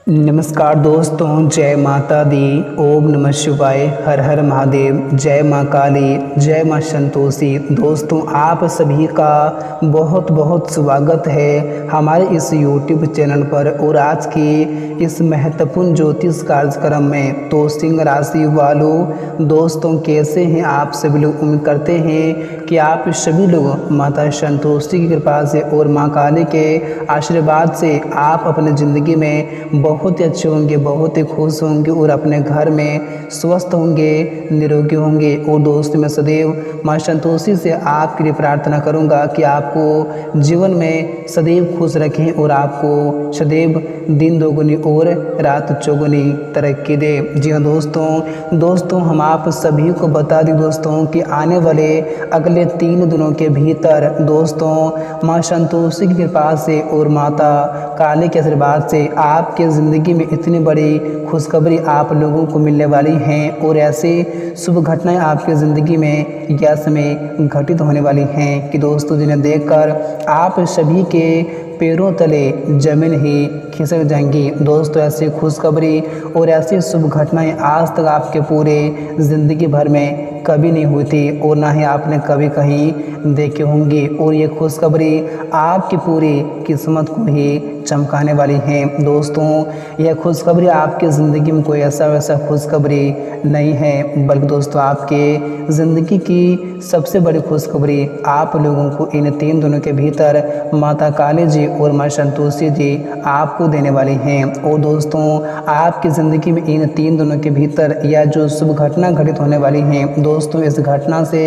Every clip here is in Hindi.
नमस्कार दोस्तों, जय माता दी। ओम नमः शिवाय। हर हर महादेव। जय माँ काली, जय माँ संतोषी। दोस्तों, आप सभी का बहुत बहुत स्वागत है हमारे इस YouTube चैनल पर। और आज की इस महत्वपूर्ण ज्योतिष कार्यक्रम में तो सिंह राशि वालों दोस्तों, कैसे हैं आप सभी लोग। उम्मीद करते हैं कि आप सभी लोग माता संतोषी की कृपा से और माँ काली के आशीर्वाद से आप अपने ज़िंदगी में बहुत ही अच्छे होंगे, बहुत ही खुश होंगे और अपने घर में स्वस्थ होंगे, निरोगी होंगे। और दोस्तों, मैं सदैव माँ संतोषी से आपके लिए प्रार्थना करूंगा कि आपको जीवन में सदैव खुश रखें और आपको सदैव दिन दोगुनी और रात चौगुनी तरक्की दे। जी हाँ दोस्तों, हम आप सभी को बता दें दोस्तों कि आने वाले अगले 3 दिनों के भीतर दोस्तों माँ संतोषी की कृपा से और माता काली के आशीर्वाद से आपके ज़िंदगी में इतनी बड़ी खुशखबरी आप लोगों को मिलने वाली हैं और ऐसे शुभ घटनाएं आपके ज़िंदगी में यह समय घटित होने वाली हैं कि दोस्तों जिन्हें देखकर आप सभी के पैरों तले जमीन ही खिसक जाएंगी। दोस्तों, ऐसी खुशखबरी और ऐसी शुभ घटनाएं आज तक आपके पूरे ज़िंदगी भर में कभी नहीं हुई थी और ना ही आपने कभी कहीं देखे होंगे। और ये खुशखबरी आपकी पूरी किस्मत को ही चमकाने वाली हैं। दोस्तों, यह खुशखबरी आपकी ज़िंदगी में कोई ऐसा वैसा खुशखबरी नहीं है, बल्कि दोस्तों आपके ज़िंदगी की सबसे बड़ी खुशखबरी आप लोगों को इन 3 दिनों के भीतर माता काली जी और माँ संतोषी जी आपको देने वाली हैं। और दोस्तों, आपकी ज़िंदगी में इन 3 दिनों के भीतर यह जो शुभ घटना घटित होने वाली हैं दोस्तों, इस घटना से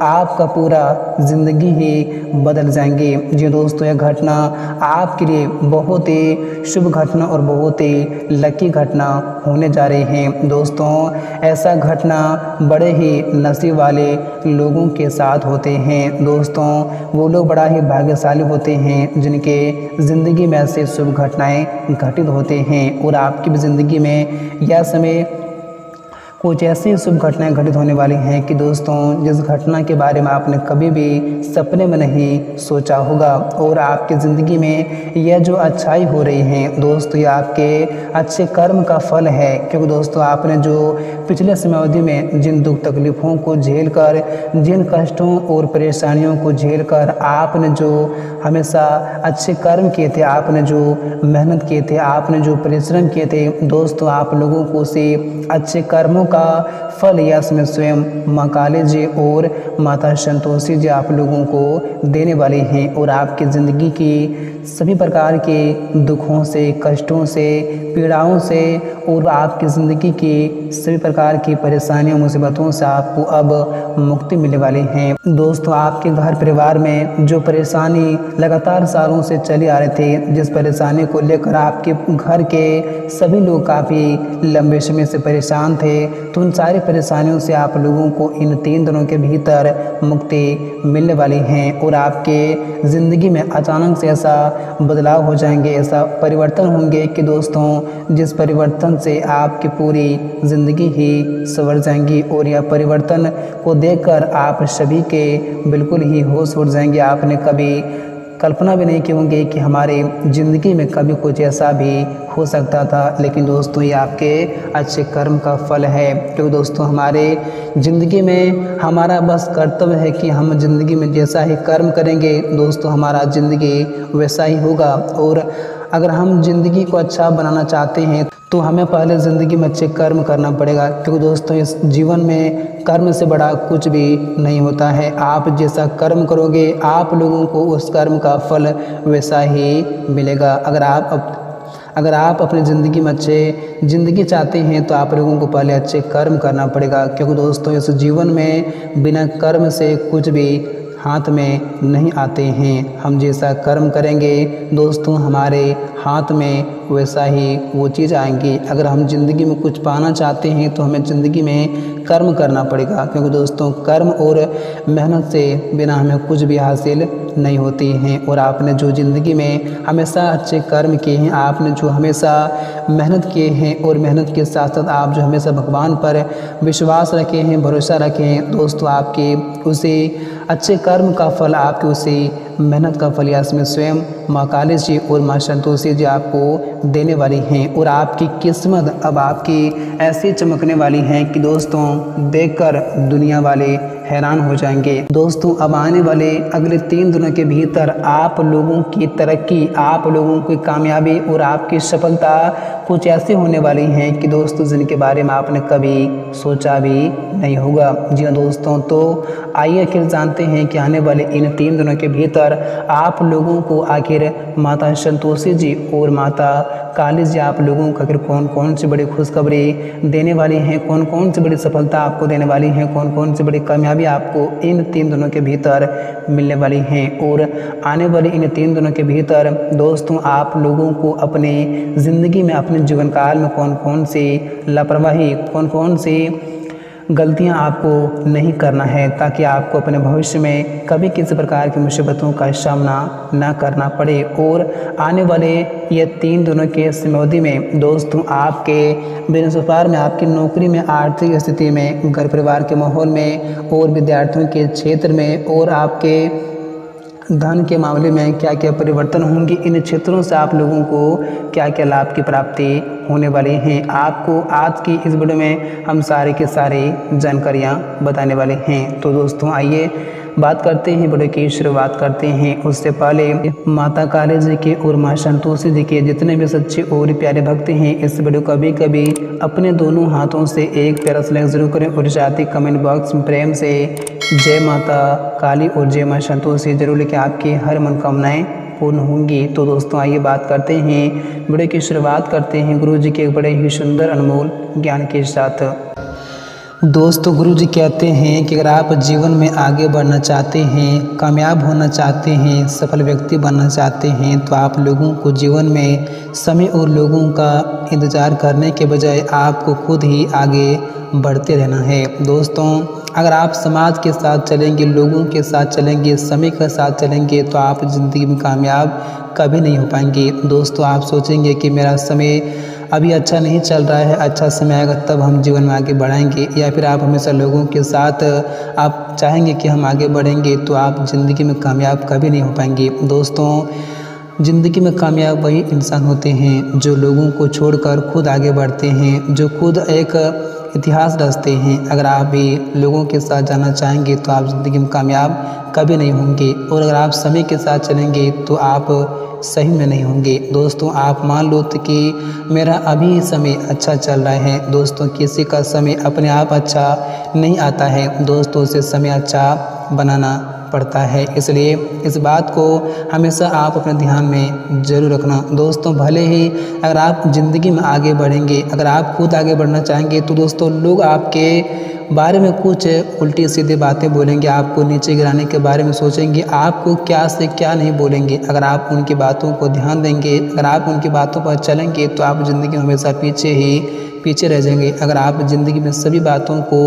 आपका पूरा ज़िंदगी ही बदल जाएंगी। जी दोस्तों, यह घटना आपके लिए बहुत ही शुभ घटना और बहुत ही लकी घटना होने जा रही है। दोस्तों, ऐसा घटना बड़े ही नसीब वाले लोगों के साथ होते हैं। दोस्तों, वो लोग बड़ा ही भाग्यशाली होते हैं जिनके ज़िंदगी में ऐसे शुभ घटनाएं घटित होते हैं। और आपकी भी ज़िंदगी में यह समय कुछ ऐसी शुभ घटनाएं घटित होने वाली हैं कि दोस्तों जिस घटना के बारे में आपने कभी भी सपने में नहीं सोचा होगा। और आपकी ज़िंदगी में यह जो अच्छाई हो रही है दोस्तों, ये आपके अच्छे कर्म का फल है। क्योंकि दोस्तों, आपने जो पिछले समय अवधि में जिन दुख तकलीफ़ों को झेल कर, जिन कष्टों और परेशानियों को झेल कर आपने जो हमेशा अच्छे कर्म किए थे, आपने जो मेहनत किए थे, आपने जो परिश्रम किए थे दोस्तों, आप लोगों को उसे अच्छे कर्मों का फल यश में स्वयं माँ काली जी और माता संतोषी जी आप लोगों को देने वाले हैं। और आपकी ज़िंदगी की सभी प्रकार के दुखों से, कष्टों से, पीड़ाओं से और आपकी ज़िंदगी की सभी प्रकार की परेशानियों, मुसीबतों से आपको अब मुक्ति मिलने वाली है। दोस्तों, आपके घर परिवार में जो परेशानी लगातार सालों से चली आ रही थी, जिस परेशानी को लेकर आपके घर के सभी लोग काफ़ी लंबे समय से परेशान थे, तो उन सारी परेशानियों से आप लोगों को इन 3 दिनों के भीतर मुक्ति मिलने वाली है। और आपके ज़िंदगी में अचानक से ऐसा बदलाव हो जाएंगे, ऐसा परिवर्तन होंगे कि दोस्तों जिस परिवर्तन से आपकी पूरी ज़िंदगी ही संवर जाएंगी। और यह परिवर्तन को देखकर आप सभी के बिल्कुल ही होश उड़ जाएंगे। आपने कभी कल्पना भी नहीं की होंगे कि हमारे ज़िंदगी में कभी कुछ ऐसा भी हो सकता था। लेकिन दोस्तों, ये आपके अच्छे कर्म का फल है। क्योंकि दोस्तों, हमारे ज़िंदगी में हमारा बस कर्तव्य है कि हम ज़िंदगी में जैसा ही कर्म करेंगे दोस्तों, हमारा ज़िंदगी वैसा ही होगा। और अगर हम ज़िंदगी को अच्छा बनाना चाहते हैं तो हमें पहले ज़िंदगी में अच्छे कर्म करना पड़ेगा। क्योंकि दोस्तों, इस जीवन में कर्म से बड़ा कुछ भी नहीं होता है। आप जैसा कर्म करोगे आप लोगों को उस कर्म का फल वैसा ही मिलेगा। अगर आप अपनी ज़िंदगी में अच्छे ज़िंदगी चाहते हैं तो आप लोगों को पहले अच्छे कर्म करना पड़ेगा। क्योंकि दोस्तों, इस जीवन में बिना कर्म से कुछ भी हाथ में नहीं आते हैं। हम जैसा कर्म करेंगे दोस्तों, हमारे हाथ में वैसा ही वो चीज़ आएंगी। अगर हम ज़िंदगी में कुछ पाना चाहते हैं तो हमें ज़िंदगी में कर्म करना पड़ेगा। क्योंकि दोस्तों, कर्म और मेहनत से बिना हमें कुछ भी हासिल नहीं होती हैं। और आपने जो ज़िंदगी में हमेशा अच्छे कर्म किए हैं, आपने जो हमेशा मेहनत किए हैं और मेहनत के साथ साथ आप जो हमेशा भगवान पर विश्वास रखे हैं, भरोसा रखे हैं दोस्तों, आपके उसे अच्छे कर्म का फल, आपके उसी मेहनत का फल इसमें स्वयं माँ काली जी और माँ संतोषी जी आपको देने वाली हैं और आपकी किस्मत अब आपकी ऐसी चमकने वाली है कि दोस्तों देखकर दुनिया वाले हैरान हो जाएंगे। दोस्तों अब आने वाले अगले 3 दिनों के भीतर आप लोगों की तरक्की, आप लोगों की कामयाबी और आपकी सफलता कुछ ऐसी होने वाली हैं कि दोस्तों जिनके बारे में आपने कभी सोचा भी नहीं होगा। जी हाँ दोस्तों, तो आइए आखिर जानते हैं कि आने वाले इन 3 दिनों के भीतर आप लोगों को आखिर माता संतोषी जी और माता काली जी आप लोगों को आखिर कौन कौन सी बड़ी खुशखबरी देने वाली हैं, कौन कौन सी बड़ी सफलता आपको देने वाली हैं, कौन कौन सी बड़ी कामयाबी आपको इन 3 दिनों के भीतर मिलने वाली हैं। और आने वाले इन 3 दिनों के भीतर दोस्तों आप लोगों को अपने ज़िंदगी में, अपने जीवन काल में कौन कौन सी लापरवाही, कौन कौन सी गलतियां आपको नहीं करना है, ताकि आपको अपने भविष्य में कभी किसी प्रकार की मुसीबतों का सामना ना करना पड़े। और आने वाले ये 3 दिनों के समयावधि में दोस्तों आपके बिजनेस व्यापार में, आपकी नौकरी में, आर्थिक स्थिति में, घर परिवार के माहौल में और विद्यार्थियों के क्षेत्र में और आपके धन के मामले में क्या क्या परिवर्तन होंगे, इन क्षेत्रों से आप लोगों को क्या क्या लाभ की प्राप्ति होने वाली हैं, आपको आज की इस वीडियो में हम सारी की सारी जानकारियां बताने वाले हैं। तो दोस्तों आइए बात करते हैं, वीडियो की शुरुआत करते हैं। उससे पहले माता काली जी के और माँ संतोषी जी के जितने भी सच्चे और प्यारे भक्त हैं इस वीडियो को कभी कभी अपने दोनों हाथों से एक प्यारा सा लाइक जरूर करें और साथ ही कमेंट बॉक्स में प्रेम से जय माता काली और जय माँ संतोषी जरूर लिखें, आपकी हर मनोकामनाएं पूर्ण होंगी। तो दोस्तों आइए बात करते हैं, वीडियो की शुरुआत करते हैं गुरु जी के बड़े ही सुंदर अनमोल ज्ञान के साथ। दोस्तों गुरु जी कहते हैं कि अगर आप जीवन में आगे बढ़ना चाहते हैं, कामयाब होना चाहते हैं, सफल व्यक्ति बनना चाहते हैं, तो आप लोगों को जीवन में समय और लोगों का इंतज़ार करने के बजाय आपको खुद ही आगे बढ़ते रहना है। दोस्तों अगर आप समाज के साथ चलेंगे, लोगों के साथ चलेंगे, समय के साथ चलेंगे, तो आप ज़िंदगी में कामयाब कभी नहीं हो पाएंगे। दोस्तों आप सोचेंगे कि मेरा समय अभी अच्छा नहीं चल रहा है, अच्छा समय आएगा तब हम जीवन में आगे बढ़ाएंगे, या फिर आप हमेशा लोगों के साथ आप चाहेंगे कि हम आगे बढ़ेंगे, तो आप ज़िंदगी में कामयाब कभी नहीं हो पाएंगे। दोस्तों ज़िंदगी में कामयाब वही इंसान होते हैं जो लोगों को छोड़कर खुद आगे बढ़ते हैं, जो खुद एक इतिहास रचते हैं। अगर आप भी लोगों के साथ जाना चाहेंगे तो आप ज़िंदगी में कामयाब कभी नहीं होंगे, और अगर आप समय के साथ चलेंगे तो आप सही में नहीं होंगे। दोस्तों आप मान लो कि मेरा अभी समय अच्छा चल रहा है, दोस्तों किसी का समय अपने आप अच्छा नहीं आता है, दोस्तों से समय अच्छा बनाना पड़ता है। इसलिए इस बात को हमेशा आप अपने ध्यान में ज़रूर रखना। दोस्तों भले ही अगर आप ज़िंदगी में आगे बढ़ेंगे, अगर आप खुद आगे बढ़ना चाहेंगे, तो दोस्तों लोग आपके बारे में कुछ उल्टी सीधी बातें बोलेंगे, आपको नीचे गिराने के बारे में सोचेंगे, आपको क्या से क्या नहीं बोलेंगे। अगर आप उनकी बातों को ध्यान देंगे, अगर आप उनकी बातों पर चलेंगे, तो आप ज़िंदगी में हमेशा पीछे रह जाएंगे। अगर आप ज़िंदगी में सभी बातों को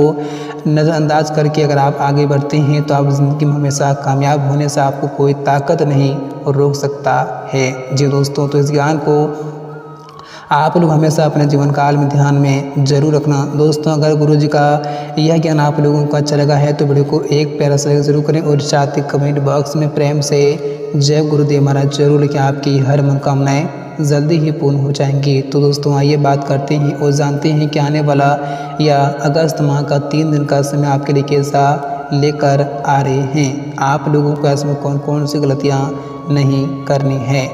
नज़रअंदाज करके अगर आप आगे बढ़ते हैं, तो आप ज़िंदगी में हमेशा कामयाब होने से आपको कोई ताकत नहीं रोक सकता है। जी दोस्तों, तो इस ज्ञान को आप लोग हमेशा अपने जीवन काल में ध्यान में ज़रूर रखना। दोस्तों अगर गुरु जी का यह ज्ञान आप लोगों को अच्छा लगा है तो वीडियो को एक प्यारा सा लाइक जरूर करें और साथ ही कमेंट बॉक्स में प्रेम से जय गुरुदेव महाराज जरूर लिखें, आपकी हर मनोकामनाएं जल्दी ही पूर्ण हो जाएंगी। तो दोस्तों आइए बात करते हैं और जानते हैं कि आने वाला या अगस्त माह का 3 दिन का समय आपके लिए कैसा लेकर आ रहे हैं, आप लोगों को इसमें कौन कौन सी गलतियाँ नहीं करनी है।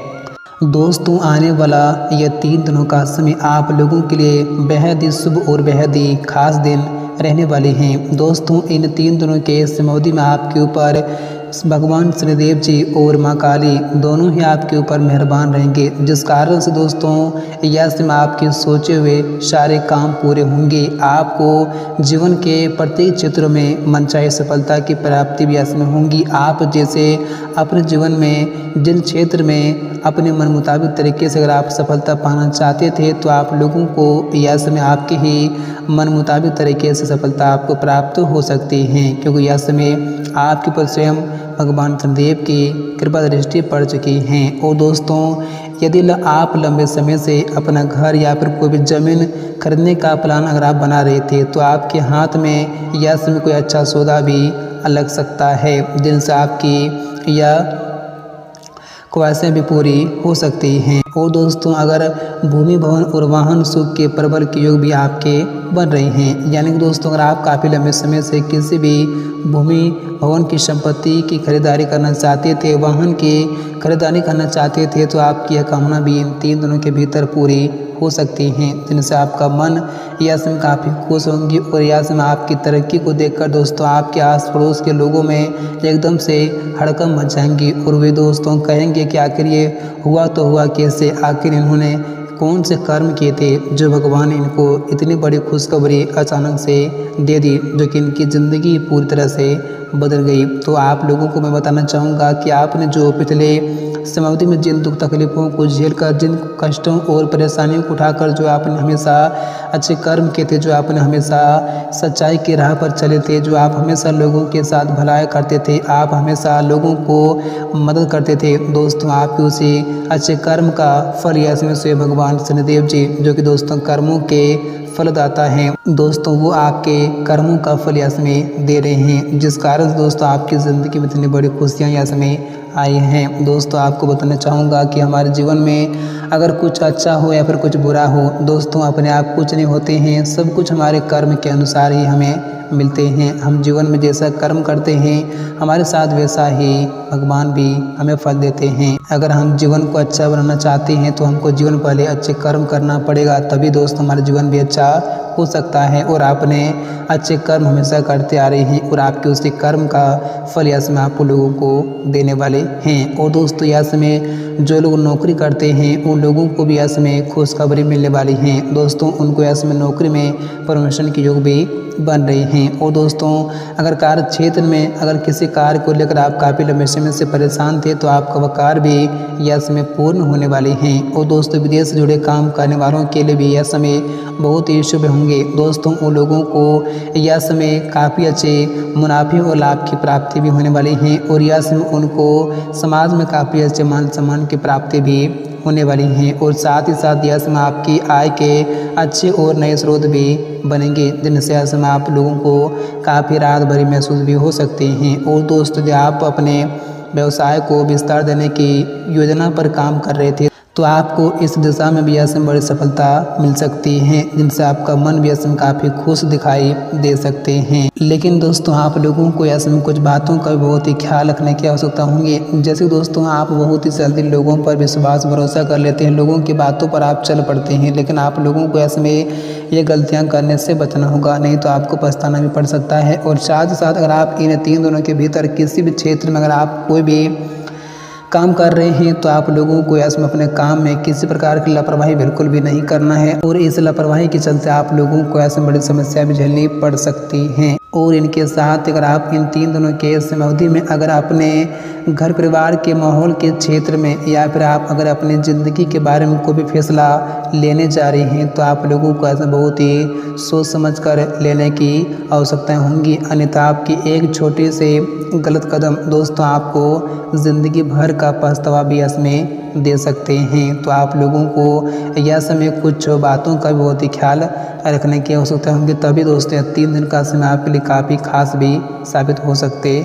दोस्तों आने वाला यह 3 दिनों का समय आप लोगों के लिए बेहद ही शुभ और बेहद ही खास दिन रहने वाले हैं। दोस्तों इन 3 दिनों के समयावधि में आपके ऊपर भगवान शनिदेव जी और माँ काली दोनों ही आपके ऊपर मेहरबान रहेंगे, जिस कारण से दोस्तों यह समय आपके सोचे हुए सारे काम पूरे होंगे। आपको जीवन के प्रत्येक क्षेत्र में मनचाही सफलता की प्राप्ति भी इसमें होंगी। आप जैसे अपने जीवन में जिन क्षेत्र में अपने मन मुताबिक तरीके से अगर आप सफलता पाना चाहते थे, तो आप लोगों को यह समय आपके ही मन मुताबिक तरीके से सफलता आपको प्राप्त हो सकती है, क्योंकि यह समय आपके ऊपर स्वयं भगवान शनिदेव की कृपा दृष्टि पड़ चुकी हैं। और दोस्तों यदि आप लंबे समय से अपना घर या फिर कोई भी ज़मीन खरीदने का प्लान अगर आप बना रहे थे, तो आपके हाथ में यह समय कोई अच्छा सौदा भी लग सकता है, जिनसे आपकी यह ख्वाहिशें भी पूरी हो सकती हैं। और दोस्तों अगर भूमि भवन और वाहन सुख के प्रबल के योग भी आपके बन रहे हैं, यानी कि दोस्तों अगर आप काफ़ी लंबे समय से किसी भी भूमि भवन की संपत्ति की खरीदारी करना चाहते थे, वाहन की खरीदारी करना चाहते थे, तो आपकी यह कामना भी इन 3 दिनों के भीतर पूरी हो सकती हैं, जिनसे आपका मन यह समय काफ़ी खुश होंगी और यह समय आपकी तरक्की को देखकर दोस्तों आपके आस पड़ोस के लोगों में एकदम से हड़कंप मच जाएंगी और वे दोस्तों कहेंगे कि आखिर ये हुआ तो हुआ कैसे, आखिर इन्होंने कौन से कर्म किए थे जो भगवान ने इनको इतनी बड़ी खुशखबरी अचानक से दे दी, जो कि इनकी ज़िंदगी पूरी तरह से बदल गई। तो आप लोगों को मैं बताना चाहूँगा कि आपने जो पिछले समावधि में जिन दुख तकलीफ़ों को झेलकर, जिन कष्टों और परेशानियों को उठाकर जो आपने हमेशा अच्छे कर्म किए थे, जो आपने हमेशा सच्चाई की राह पर चले थे, जो आप हमेशा लोगों के साथ भलाई करते थे, आप हमेशा लोगों को मदद करते थे, दोस्तों आपके उसी अच्छे कर्म का फल यह समय से भगवान शनिदेव जी, जो कि दोस्तों कर्मों के फलदाता हैं, दोस्तों वो आपके कर्मों का फल यह समय दे रहे हैं, जिस कारण दोस्तों आपकी ज़िंदगी में इतनी बड़ी खुशियाँ यह समय आई हैं। दोस्तों आपको बताना चाहूँगा कि हमारे जीवन में अगर कुछ अच्छा हो या फिर कुछ बुरा हो, दोस्तों अपने आप कुछ नहीं होते हैं, सब कुछ हमारे कर्म के अनुसार ही हमें मिलते हैं। हम जीवन में जैसा कर्म करते हैं हमारे साथ वैसा ही भगवान भी हमें फल देते हैं। अगर हम जीवन को अच्छा बनाना चाहते हैं तो हमको जीवन पहले अच्छे कर्म करना पड़ेगा, तभी दोस्त हमारा जीवन भी अच्छा हो सकता है। और आपने अच्छे कर्म हमेशा करते आ रहे हैं और आपके उसी कर्म का फल यह समय आप लोगों को देने वाले हैं। और दोस्तों यह समय जो लोग नौकरी करते हैं उन लोगों को भी यह समय खुशखबरी मिलने वाली हैं, दोस्तों उनको यह समय नौकरी में प्रमोशन के योग भी बन रहे हैं। और दोस्तों अगर कार्य क्षेत्र में अगर किसी कार्य को लेकर आप काफ़ी लंबे समय से परेशान थे तो आपका वह कार्य भी यह समय पूर्ण होने वाले हैं। और दोस्तों विदेश से जुड़े काम करने वालों के लिए भी यह समय बहुत ही शुभ होंगे, दोस्तों उन लोगों को यह समय काफ़ी अच्छे मुनाफे और लाभ की प्राप्ति भी होने वाली हैं और यह समय उनको समाज में काफ़ी अच्छे मान सम्मान की प्राप्ति भी होने वाली हैं। और साथ ही साथ यह समय आपकी आय के अच्छे और नए स्रोत भी बनेंगे, जिनसे यह समय आप लोगों को काफ़ी राहत भरी महसूस भी हो सकते हैं। और दोस्तों जब आप अपने व्यवसाय को विस्तार देने की योजना पर काम कर रहे थे तो आपको इस दिशा में भी यह समय बड़ी सफलता मिल सकती है, जिनसे आपका मन भी यह समय काफ़ी खुश दिखाई दे सकते हैं। लेकिन दोस्तों आप लोगों को यह समय कुछ बातों का बहुत ही ख्याल रखने की आवश्यकता होगी, जैसे दोस्तों आप बहुत ही जल्दी लोगों पर विश्वास भरोसा कर लेते हैं, लोगों की बातों पर आप चल पड़ते हैं, लेकिन आप लोगों को यह समय ये गलतियाँ करने से बचना होगा, नहीं तो आपको पछताना भी पड़ सकता है। और साथ ही साथ अगर आप इन 3 दिनों के भीतर किसी भी क्षेत्र में अगर आप कोई भी काम कर रहे हैं तो आप लोगों को इसमें अपने काम में किसी प्रकार की लापरवाही बिल्कुल भी नहीं करना है और इस लापरवाही के चलते आप लोगों को ऐसे बड़ी समस्या भी झेलनी पड़ सकती हैं। और इनके साथ अगर आप इन 3 दिनों के समय अवधि में अगर अपने घर परिवार के माहौल के क्षेत्र में या फिर आप अगर अपनी ज़िंदगी के बारे में कोई भी फैसला लेने जा रहे हैं तो आप लोगों को ऐसा बहुत ही सोच समझ कर लेने की आवश्यकताएं होंगी, अन्यथा आपकी एक छोटी से गलत कदम दोस्तों आपको ज़िंदगी भर का पछतावा भी इसमें दे सकते हैं। तो आप लोगों को यह समय कुछ बातों का भी बहुत ही ख्याल रखने की आवश्यकता होगी, तभी दोस्तों 3 दिन का समय आपके लिए काफ़ी खास भी साबित हो सकते